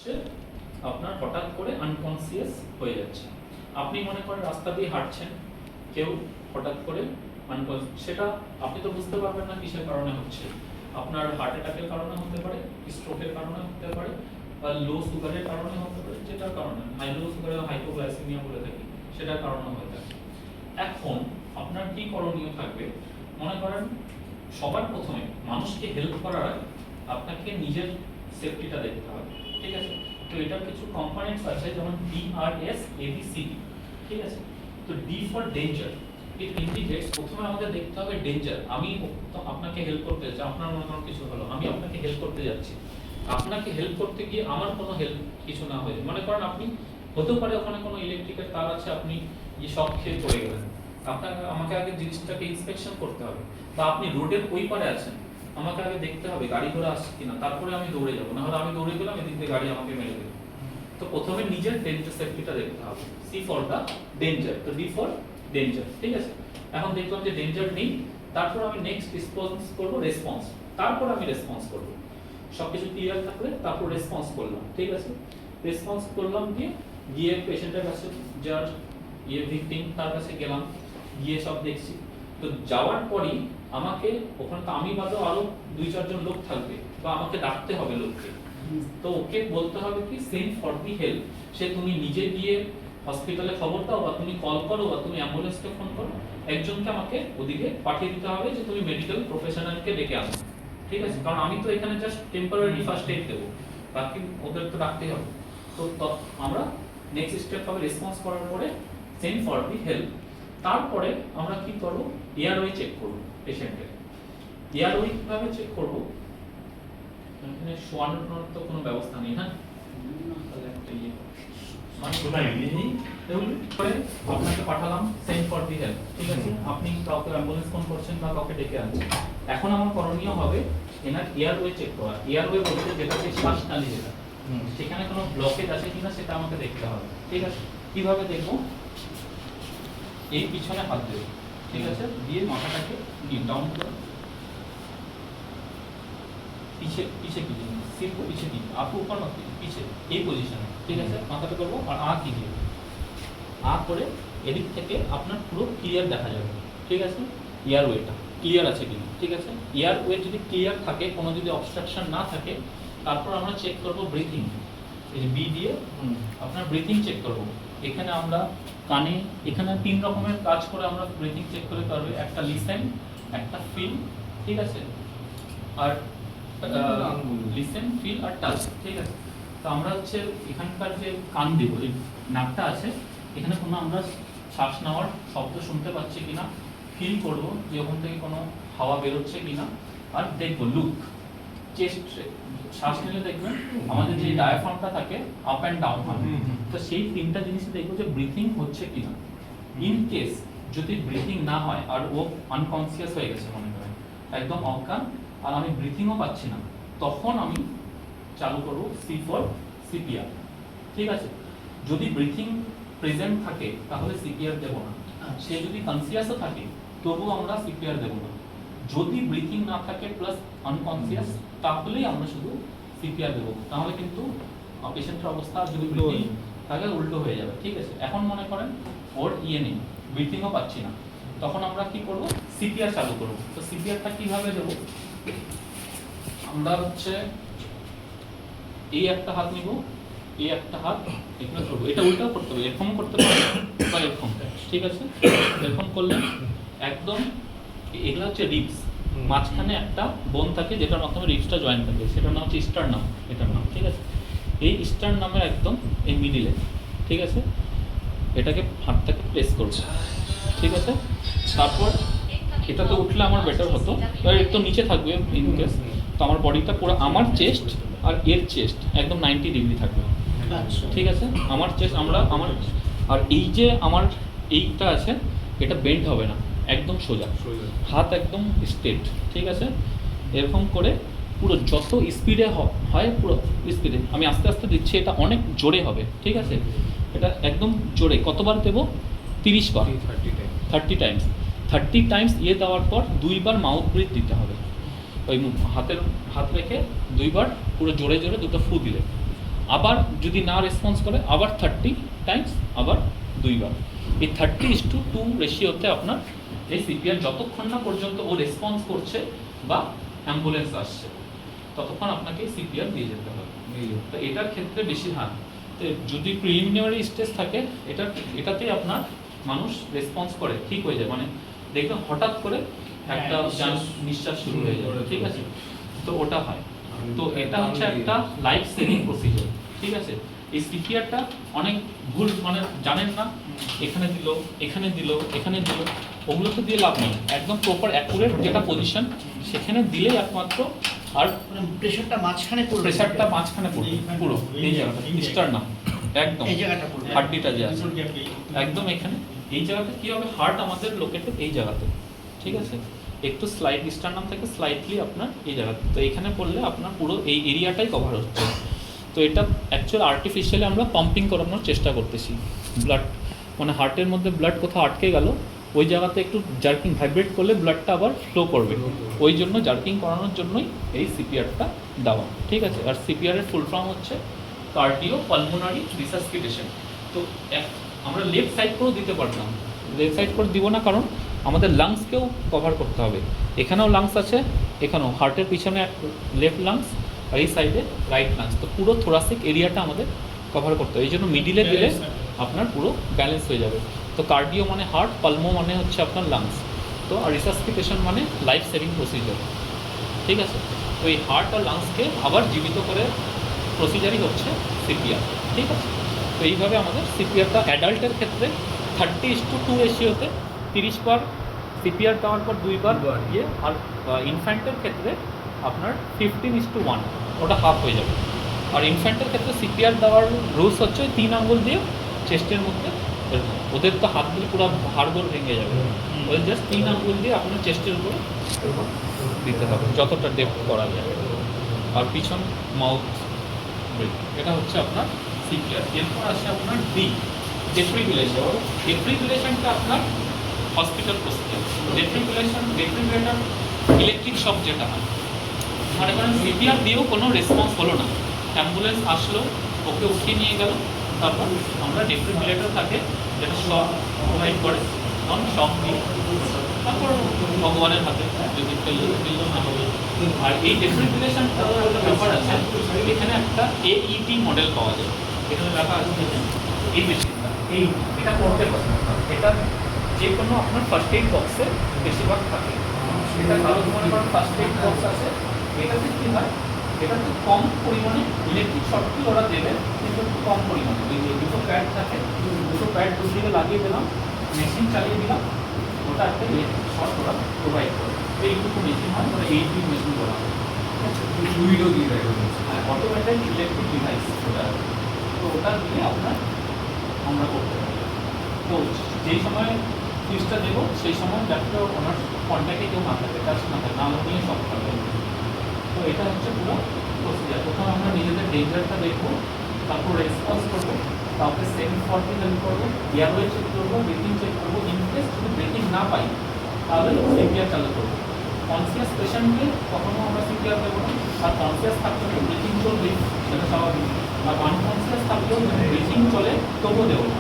হচ্ছে আপনার হঠাৎ করে আনকনসিয়াস হয়ে যাচ্ছে। আপনি মনে করেন রাস্তা দিয়ে হাঁটছেন, কেউ হঠাৎ করে আনকনসিয়াস, সেটা আপনি তো বুঝতে পারবেন না কিসের কারণে হচ্ছে। আপনার হার্ট অ্যাটাকের কারণে হতে পারে, স্ট্রোকের কারণে হতে পারে, বা লো সুগারের কারণে হতে পারে, যেটার কারণে লো সুগারের হাইপোগ্লাইসেমিয়া বলে থাকি, সেটার কারণে হয়ে থাকে। এখন আপনার কি করণীয় থাকবে? মনে করেন সবার প্রথমে মানুষকে হেল্প করার আগে আপনাকে নিজের সেফটিটা দেখতে হবে, ঠিক আছে? তো এটার কিছু কম্পোনেন্টস আছে, যেমন DRS ABCD, ঠিক আছে? তো D for danger, it indicates, প্রথমে আমাদের দেখতে হবে ডেঞ্জার। আমি তো আপনাকে হেল্প করতে যাচ্ছি, আপনার মনে করেন কিছু হলো, আমি আপনাকে হেল্প করতে যাচ্ছি, আপনাকে হেল্প করতে গিয়ে আমার কোনো হেল্প কিছু না হয়ে, মনে করেন আপনি হতে পারে ওখানে কোনো ইলেকট্রিকের তার আছে, আপনি যে শক খেয়ে পড়ে গেলেন, আপনাকে আমাকে আগে জিনিসটাকে ইন্সপেকশন করতে হবে। বা আপনি রোডের ওই পারে আছেন, আমাকে আগে দেখতে হবে গাড়ি ঘোড়া আসছে কিনা, তারপরে আমি দৌড়ে যাবো, না হলে আমি দৌড়ে গেলাম এদিক দিয়ে গাড়ি আমাকে মেরে দেবে। তো প্রথমে নিজের ডেঞ্জার সেফটিটা দেখতে হবে। C ফর দা ডেঞ্জার, তো D ফর ডেঞ্জার, ঠিক আছে? এখন দেখলাম যে ডেঞ্জার নেই, তারপর আমি নেক্সট রেসপন্স করব, রেসপন্স, তারপর আমি রেসপন্স করব। সবকিছু ক্লিয়ার থাকলে তারপর রেসপন্স করলাম, ঠিক আছে? রেসপন্স করলাম, গিয়ে পেশেন্টের কাছে, যার ভিকটিম, তার কাছে গেলাম, গিয়ে সব দেখছি। তো যাওয়ার পরই আমাকে ওখানে তো আমি বাদেও আরো 2-4 জন লোক থাকবে, বা আমাকে ডাকতে হবে লোককে। তো ওকে বলতে হবে কি সেন্ড ফর দি হেল্প। সে তুমি নিজে গিয়ে হসপিটালে খবর দাও, বা তুমি কল করো, বা তুমি অ্যাম্বুলেন্সকে ফোন করো, একজনকে আমাকে ওদিকে পাঠিয়ে দিতে হবে, যে তুমি মেডিকেল প্রফেশনালকে ডেকে আনো, ঠিক আছে? কারণ আমি তো এখানে জাস্ট টেম্পোরারি ফার্স্ট এইড দেবো, বাকি ওদের তো ডাকতেই হবে। তো আমরা নেক্সট স্টেপ হবে রেসপন্স করার পরে সেন্ড ফর দি হেল্প। তারপরে আমরা কি করব? এয়ারওয়ে চেক করব পেশেন্টের। এয়ারওয়ে কিভাবে চেক করব? এখানে শোয়ানোর তো কোনো ব্যবস্থা নেই, হ্যাঁ? তাহলে একটা আপনাকে পাঠালাম সেন্ড ফর দি হেল্প, ঠিক আছে? আপনি কাউকে অ্যাম্বুলেন্স ফোন করছেন বা কাউকে ডেকে আনছেন। এখন আমার করণীয় হবে এনার এয়ারওয়ে চেক করা। এয়ারওয়ে বলতে যেটাকে শ্বাসনালী, যেটা সেখানে কোনো ব্লকেজ আছে কিনা সেটা আমাকে দেখতে হবে, ঠিক আছে? কিভাবে দেখবো? এই পিছনে হাত দেব, ঠিক আছে? দিয়ে মাথাটাকে ডাউন করে पीछे पीछे कीजिए, सिर को पीछे कीजिए, आपको ऊपर मत कीजिए, पीछे এই পজিশনে, ঠিক আছে? মাথাটা করব আর আ कीजिए, আ করে এদিক থেকে আপনার পুরো ক্লিয়ার দেখা যাবে, ঠিক আছে? এয়ারওয়েটা ক্লিয়ার আছে কিনা, ঠিক আছে? এয়ারওয়ে যদি ক্লিয়ার থাকে, কোনো যদি অবস্ট্রাকশন না থাকে, তারপর আমরা চেক করব ব্রিথিং। এই যে বি দিয়ে আপনার ব্রিথিং চেক করব। এখানে আমরা কানে, এখানে 3 রকমের কাজ করে আমরা ব্রিথিং চেক করে পারবে। একটা লিসেন, একটা ফিল, ঠিক আছে? আর লিসেন, ফিল আর টাচ, ঠিক আছে? তো আমরা হচ্ছে এখানকার যে কান দেব, এই নাকটা আছে, এখানে কোনো আমরা শ্বাস নেওয়ার শব্দ শুনতে পাচ্ছি কিনা, ফিল করব যে ওখান থেকে কোনো হাওয়া বেরোচ্ছে কিনা, আর দেখবো লুক চেস্ট, শ্বাস নিলে দেখবেন আমাদের যে ডায়াফ্রামটা থাকে আপ অ্যান্ড ডাউন হয়। তো সেই 3টা জিনিস দেখবো যে ব্রিথিং হচ্ছে কিনা। ইন কেস যদি ব্রিথিং না হয় আর ও আনকনসিয়াস হয়ে গেছে, মনে করেন একদম অজ্ঞান, আর আমি ব্রিথিংও পাচ্ছি না, তখন আমি চালু করব C ফর CPR, ঠিক আছে? যদি ব্রিথিং প্রেজেন্ট থাকে তাহলে CPR দেব না। সে যদি কনসিয়াসও থাকে তবুও আমরা CPR দেব না। যদি ব্রিথিং না থাকে প্লাস আনকনসিয়াস, তাহলেই আমরা শুধু CPR দেব। তাহলে কিন্তু পেশেন্টের অবস্থা যদি ব্রিথিং থাকে উল্টো হয়ে যাবে, ঠিক আছে? এখন মনে করেন ওর নেই, ব্রিথিংও পাচ্ছি না, তখন আমরা কি করব? CPR চালু করব। তো CPRটা কিভাবে দেব? আমরা হচ্ছে এই একটা হাত নিব, এই একটা হাত এখানে করবো, এটা উল্টাও করতে হবে, এরকম করতে পারবে বা এরকম, ঠিক আছে? এরকম করলে একদম, এগুলো হচ্ছে রিবস, মাঝখানে একটা বোন থাকে যেটার মাধ্যমে রিবসটা জয়েন থাকে, সেটার নাম হচ্ছে স্টার্নাম, এটার নাম, ঠিক আছে? এই স্টার্নামের একদম এই মিডিলে, ঠিক আছে? এটাকে হাতটাকে প্রেস করবো, ঠিক আছে? তারপর এটাতে উঠলে আমার বেটার হতো, এবার একটু নিচে থাকবে ইন কেস, তো আমার বডিটা পুরো, আমার চেস্ট আর এর চেস্ট একদম 90 ডিগ্রি থাকবে, ঠিক আছে? আমার চেস্ট, আমার আর এই যে আমার এইটা আছে, এটা বেন্ড হবে না, একদম সোজা, হাত একদম স্ট্রেট, ঠিক আছে? এরকম করে পুরো যত স্পিডে হয় পুরো স্পিডে, আমি আস্তে আস্তে দিচ্ছি, এটা অনেক জোরে হবে, ঠিক আছে? এটা একদম জোরে, কতবার দেবো? 30 বার, 30 টাইমস। 30 টাইমস দেওয়ার পর 2 বার মাউথ ব্রিথ দিতে হবে। ওই হাত রেখে 2 বার পুরো জোরে জোরে 2টো ফু দিলে, আবার যদি না রেসপন্স করে আবার 30 টাইমস, আবার 2 বার। এই 30:2 রেশিওতে আপনার এই সিপিআর যতক্ষণ না পর্যন্ত ও রেসপন্স করছে বা অ্যাম্বুলেন্স আসছে ততক্ষণ আপনাকে সিপিআর দিয়ে যেতে হবে। তো এটার ক্ষেত্রে বেশি তো যদি প্রিলিমিনারি স্টেজ থাকে এটাতেই আপনার মানুষ রেসপন্স করে, ঠিক হয়ে যায়, মানে দেখবেন হঠাৎ করে একটা নিঃশ্বাস শুরু হয়ে যাবে, ঠিক আছে, তো ওটা হয়। তো এটা হচ্ছে একটা লাইফ সেভিং প্রসিজার, ঠিক আছে। এই সিপিআরটা অনেক ভুল, মানে জানেন না, এখানে দিল, এখানে দিল, এখানে দিল, ওগুলো তো দিয়ে লাভ নেই। একদম প্রপার অ্যাকুরেট যেটা পজিশন সেখানে দিলেই একমাত্র। আর প্রেসারটা মাঝখানে পড়বে, পুরো এই জায়গাটা স্টার না, একদম এই জায়গাটা পড়বে, হার্টবিটা যে আছে একদম এখানে, এই জায়গাতে কি হবে, হার্ট আমাদের লোকেটেড এই জায়গাতে, ঠিক আছে। একটু স্লাইড স্টারনাম থেকে স্লাইটলি আপনার এই জায়গাতে, তো এখানে পড়লে আপনার পুরো এই এরিয়াটাই কভার হচ্ছে। তো এটা অ্যাকচুয়ালি আর্টিফিশিয়ালি আমরা পাম্পিং করানোর চেষ্টা করতেছি। ব্লাড মানে হার্টের মধ্যে ব্লাড কোথাও আটকে গেল, ওই জায়গাতে একটু জার্কিং ভাইব্রেট করলে ব্লাডটা আবার ফ্লো করবে, ওই জন্য জার্কিং করানোর জন্যই এই সিপিআরটা দেওয়া, ঠিক আছে। আর সিপিআরের ফুল ফর্ম হচ্ছে কার্ডিও পালমোনারি রিসাসকিটেশন। তো আমরা লেফট সাইড করেও দিতে পারতাম, লেফট সাইড করে দিব না, কারণ আমাদের লাংসকেও কভার করতে হবে। এখানেও লাংস আছে, এখানেও হার্টের পিছনে লেফট লাংস আর এই সাইডে রাইট লাংস, তো পুরো থোরাসিক এরিয়াটা আমাদের কভার করতে হবে। এই জন্য মিডিলে দিলে আপনার পুরো ব্যালেন্স হয়ে যাবে। তো কার্ডিও মানে হার্ট, পালমো মানে হচ্ছে আপনার লাংস, তো আর রিসাসকিটেশন মানে লাইফ সেভিং প্রসিজার, ঠিক আছে। তো এই হার্ট আর লাংসকে আবার জীবিত করে প্রসিজারই হচ্ছে সিপিআর, ঠিক আছে। তো এইভাবে আমাদের সিপিআরটা অ্যাডাল্টের ক্ষেত্রে 30:2 রেশিওতে 30 বার সিপিআর দেওয়ার পর 2 বার ইয়ে, আর ইনফ্যান্টের ক্ষেত্রে আপনার 15:1, ওটা হাফ হয়ে যাবে। আর ইনফ্যান্টের ক্ষেত্রে সিপিআর দেওয়ার রুলস হচ্ছে 3 আঙ্গুল দিয়ে চেস্টের মধ্যে, ওদের তো হাতগুলি পুরো হাড়গোড় ভেঙে যাবে, ওদের জাস্ট 3 আঙ্গুল দিয়ে আপনার চেস্টের উপরে দিতে হবে যতটা ডেপথ করা যায়। আর পিছন মাউথ ব্রেথ, এটা হচ্ছে আপনার সিপিআর। এরপর আসে আপনার ডেফিব্রিলেশন। ডেফিব্রিলেশনটা আপনার হসপিটাল প্রসিজার। ডেফিব্রিলেটর ইলেকট্রিক শক যেটা হয়, মানে সিপিআর দিয়েও কোনো রেসপন্স হলো না, অ্যাম্বুলেন্স আসলো, ওকে উঠিয়ে নিয়ে গেল, তারপর আমরা ডেফিব্রিলেটর থাকে যেটা শক প্রোভাইড করে, নন শক দিয়ে, তারপর ভগবানের হাতে যদি ফেললো না হবে। আর এই ডেফিব্রিলেশনটা একটা ব্যাপার আছে, এখানে একটা AED মডেল পাওয়া যায়, এখানে লেখা আছে এই মেশিনটা, এটা করতে পারে, এটা যে কোনো আপনার ফার্স্ট এইড বক্সে বেশিরভাগ থাকে। এটা কারো মনে করেন ফার্স্ট এইড বক্স আছে, এটাতে কী হয়, এটা খুব কম পরিমাণে ইলেকট্রিক শর্টটি ওরা দেবে, কিন্তু খুব কম পরিমাণে। ওই যে দুটো প্যাড থাকে, দুটো প্যাড দুদিকে লাগিয়ে দিলাম, মেশিন চালিয়ে দিলাম, ওটা একটা ইলেকট্রিক শর্ট ওরা প্রোভাইড করে। এইটুকু মেশিন হয়, ওরা এইটুকু মেশিন করা হয়, উইডো দিয়ে দেয়, হ্যাঁ, অটোমেটিক ইলেকট্রিক ডিভাইস ওটা। তো ওটা দিয়ে আপনার আমরা করতে পারি। তো যেই সময় ফিজটা দেবো সেই সময় যাতে ওনার কন্ট্যাক্টে কেউ না থাকে, টাচ না থাকে, না নিয়ে সব থাকবে। তো এটা হচ্ছে পুরো প্রসিজার। প্রথমে আমরা নিজেদের ডেঞ্জারটা দেখবো, তারপর রেসপন্স করবো, কাউকে সেন্ড করতে হেল্প করবো, এয়ারওয়ে চেক করবো, ব্রিথিং চেক করবো। ইনকেস যদি ব্রিথিং না পাই তাহলে সিপিআর চালু করবো। কনসিয়াস পেশেন্টকে কখনো আমরা সিপিআর দেবো না, আর কনসিয়াস থাকলে ব্রিথিং চলবে, সেটা স্বাভাবিক। আর আনকনসিয়াস থাকলেও ব্রিথিং চলে তবুও দেবো না।